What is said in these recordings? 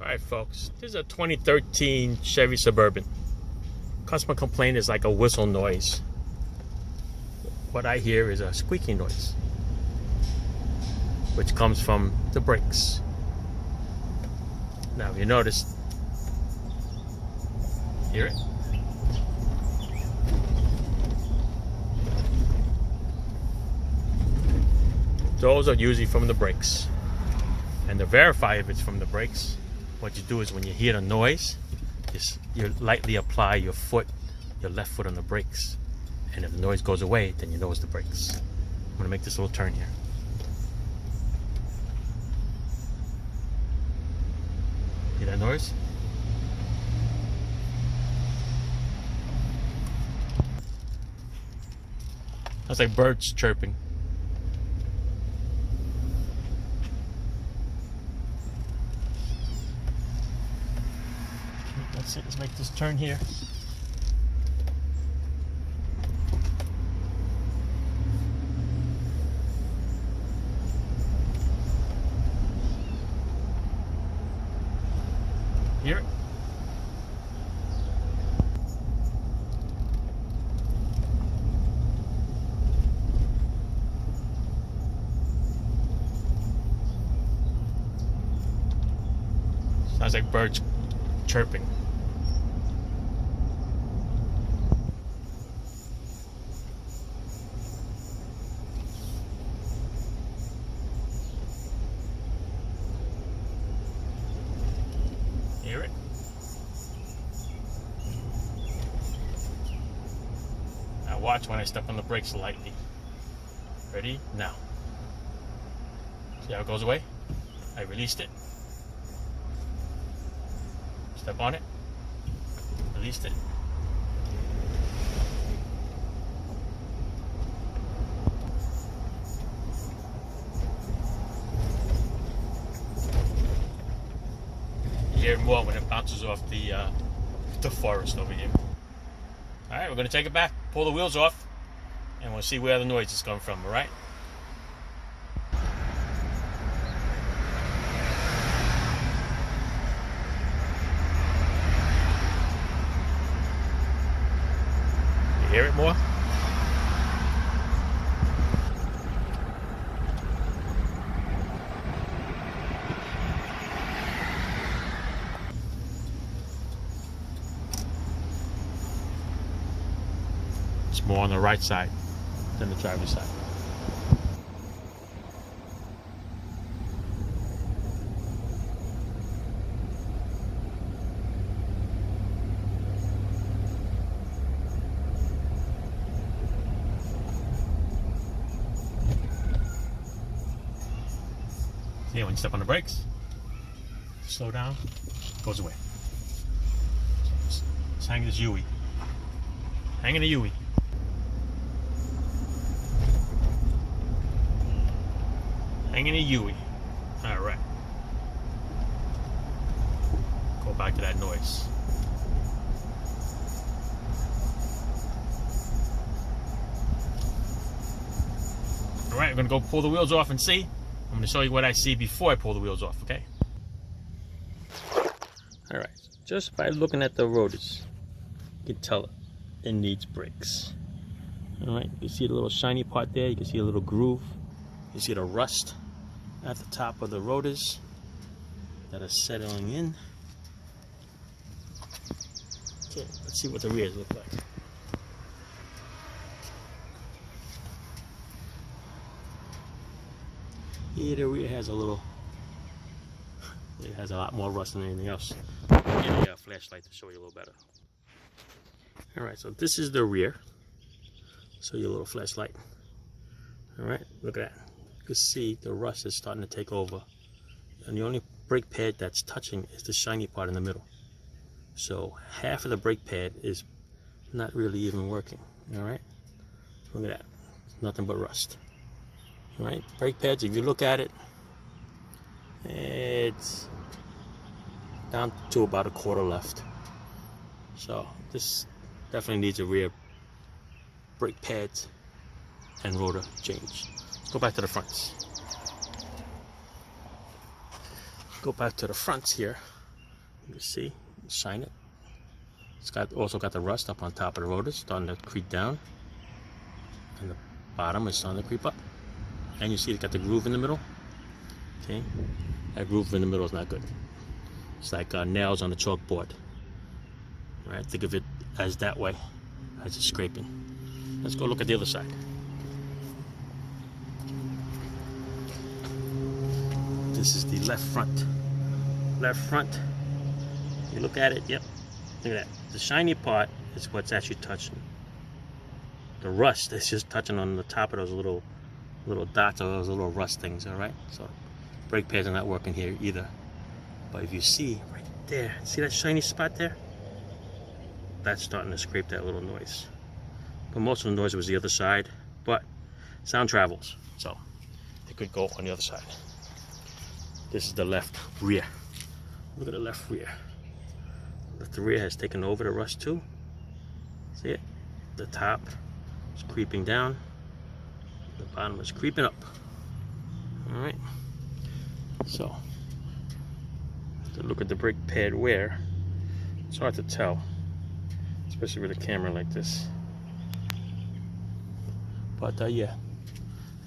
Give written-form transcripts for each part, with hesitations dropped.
Alright folks, this is a 2013 Chevy Suburban. Customer complaint is like a whistle noise. What I hear is a squeaking noise, which comes from the brakes. Now if you notice, hear it? Those are usually from the brakes. And to verify if it's from the brakes, what you do is when you hear the noise, you lightly apply your left foot on the brakes. And if the noise goes away, then you know it's the brakes. I'm gonna make this little turn here. Hear that noise? That's like birds chirping. That's it, let's make this turn here. Hear it? Sounds like birds chirping. Hear it? Now watch when I step on the brakes lightly. Ready? Now. See how it goes away? I released it. Step on it. Released it. You hear more when it bounces off the forest over here. Alright, we're going to take it back, pull the wheels off, and we'll see where the noise is coming from, alright? You hear it more? It's more on the right side than the driver's side. See, when you step on the brakes, slow down, goes away. It's hanging this Yui. Hanging a Yui. Hanging a Yui. Alright. Go back to that noise. Alright, we're going to go pull the wheels off and see. I'm going to show you what I see before I pull the wheels off, okay? Alright, just by looking at the rotors, you can tell it needs brakes. Alright, you see the little shiny part there, you can see a little groove. You see the rust at the top of the rotors that are settling in. Okay, let's see what the rears look like. Yeah, the rear has a little, it has a lot more rust than anything else. I'll give you a flashlight to show you a little better. Alright, so this is the rear. So your little flashlight. Alright, look at that. You can see the rust is starting to take over. And the only brake pad that's touching is the shiny part in the middle. So half of the brake pad is not really even working. Alright? Look at that. Nothing but rust. Alright, brake pads, if you look at it, it's down to about a quarter left. So this definitely needs a rear brake pads and rotor change. Let's go back to the fronts. Go back to the fronts here. You see, shine it. It's also got the rust up on top of the rotors, starting to creep down, and the bottom is starting to creep up. And you see it's got the groove in the middle. Okay, that groove in the middle is not good. It's like nails on a chalkboard. Right? Think of it as that way, as it's scraping. Let's go look at the other side. This is the left front. Left front. You look at it, yep. Look at that. The shiny part is what's actually touching. The rust is just touching on the top of those little dots or those little rust things, alright? So brake pads are not working here either. But if you see right there, see that shiny spot there? That's starting to scrape that little noise. But most of the noise was the other side, but sound travels, so it could go on the other side. This is the left rear. Look at the left rear. The rear has taken over the rust too. See it? The top is creeping down. The bottom is creeping up. Alright. So, to look at the brake pad wear, it's hard to tell, especially with a camera like this. But yeah,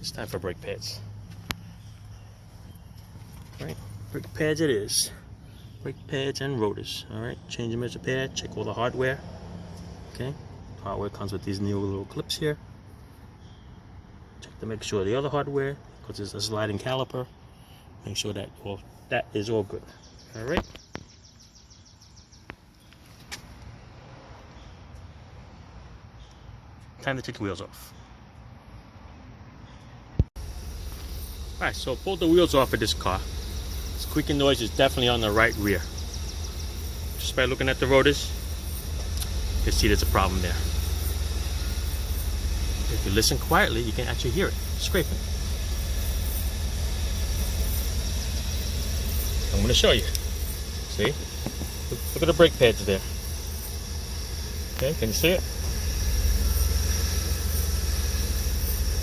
it's time for brake pads. Alright, brake pads it is. Brake pads and rotors. Alright, change the measure pad, check all the hardware. Okay, hardware comes with these new little clips here. Check to make sure the other hardware, because it's a sliding caliper, make sure that that is all good. Alright. Time to take the wheels off. Alright, so pull the wheels off of this car. This squeaking noise is definitely on the right rear. Just by looking at the rotors, you can see there's a problem there. If you listen quietly, you can actually hear it scraping. I'm going to show you. See? Look at the brake pads there. Okay, can you see it?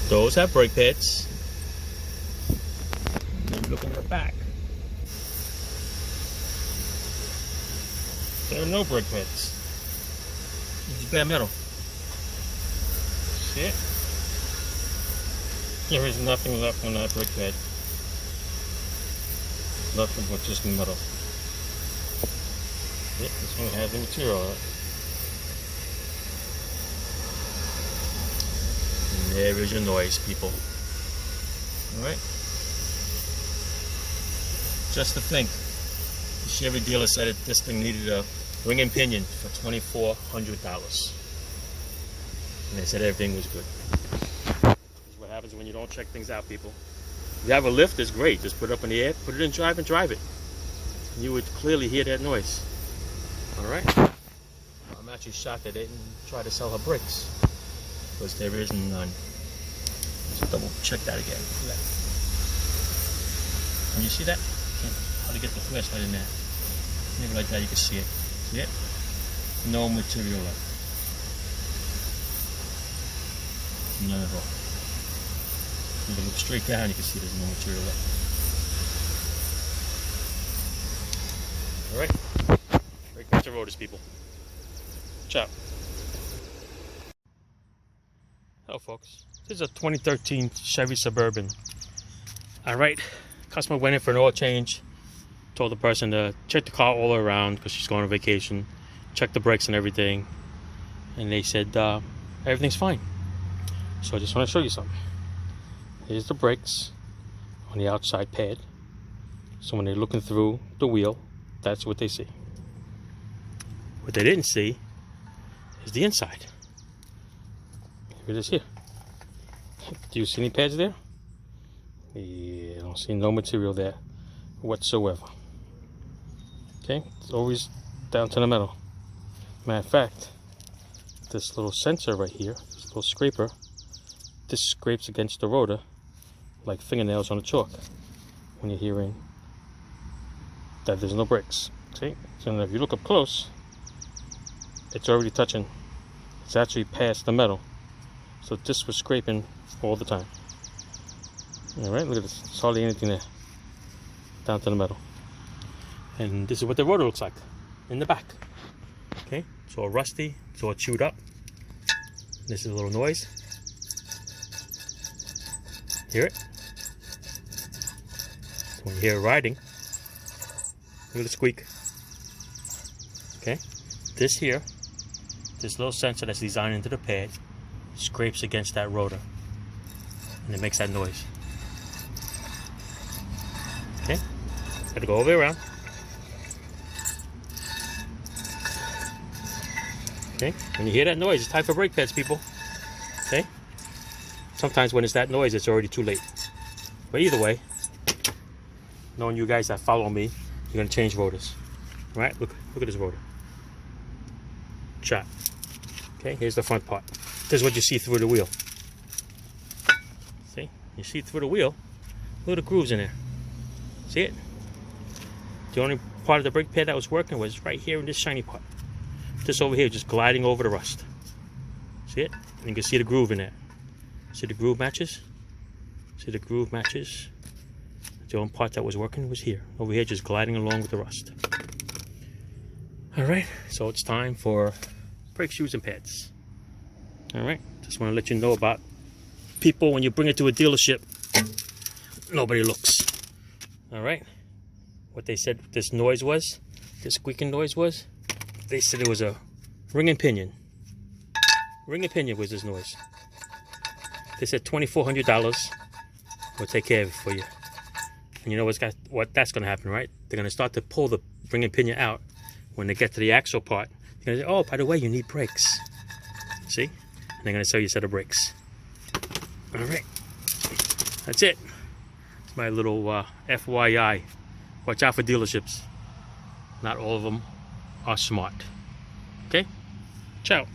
Those have brake pads. And look in the back. There are no brake pads. It's bare metal. See it? There is nothing left on that brake pad. Nothing but just metal. Yeah, this one has the material on it. And there is your noise, people. Alright? Just to think, the Chevy dealer said that this thing needed a ring and pinion for $2,400. And they said everything was good. That's what happens when you don't check things out, people. If you have a lift, it's great. Just put it up in the air, put it in drive, and drive it. And you would clearly hear that noise. Alright? I'm actually shocked that they didn't try to sell her brakes, because there is none. Let's double check that again. Can you see that? How to get the flashlight in there. Maybe like that you can see it. See it? No material left. None at all. You can look straight down, you can see there's no material left. Alright. Brake pads and rotors, people. Ciao. Hello, folks. This is a 2013 Chevy Suburban. Alright. Customer went in for an oil change. Told the person to check the car all around because she's going on vacation. Check the brakes and everything. And they said everything's fine. So I just want to show you something. Here's the brakes on the outside pad. So when they're looking through the wheel, that's what they see. What they didn't see is the inside. Here it is here. Do you see any pads there? Yeah, I don't see no material there whatsoever. Okay, it's always down to the metal. Matter of fact, this little sensor right here, this little scraper, this scrapes against the rotor like fingernails on a chalk when you're hearing that there's no brakes. See? So if you look up close, it's already touching. It's actually past the metal. So this was scraping all the time. Alright, look at this. There's hardly anything there. Down to the metal. And this is what the rotor looks like in the back. Okay, it's all rusty, it's all chewed up. This is a little noise. Hear it? So when you hear it riding, look at the squeak. Okay, this here, this little sensor that's designed into the pad, scrapes against that rotor, and it makes that noise. Okay, got to go all the way around. Okay, when you hear that noise, it's time for brake pads, people. Okay, sometimes when it's that noise, it's already too late. But either way, knowing you guys that follow me, you're gonna change rotors. All right, look at this rotor. Shot. Okay, here's the front part. This is what you see through the wheel. See, you see through the wheel. Look at the grooves in there. See it? The only part of the brake pad that was working was right here in this shiny part. This over here, just gliding over the rust. See it? And you can see the groove in there. See the groove matches? See the groove matches? The only part that was working was here. Over here, just gliding along with the rust. Alright, so it's time for brake shoes and pads. Alright, just want to let you know about people when you bring it to a dealership, nobody looks. Alright, what they said this noise was, this squeaking noise was, they said it was a Ring and Pinion. Ring and Pinion was this noise. They said $2,400 will take care of it for you. And you know what that's going to happen, right? They're going to start to pull the Ring and Pinion out. When they get to the axle part, they're going to say, oh, by the way, you need brakes. See? And they're going to sell you a set of brakes. All right. That's it. It's my little FYI. Watch out for dealerships. Not all of them are smart. Okay? Ciao.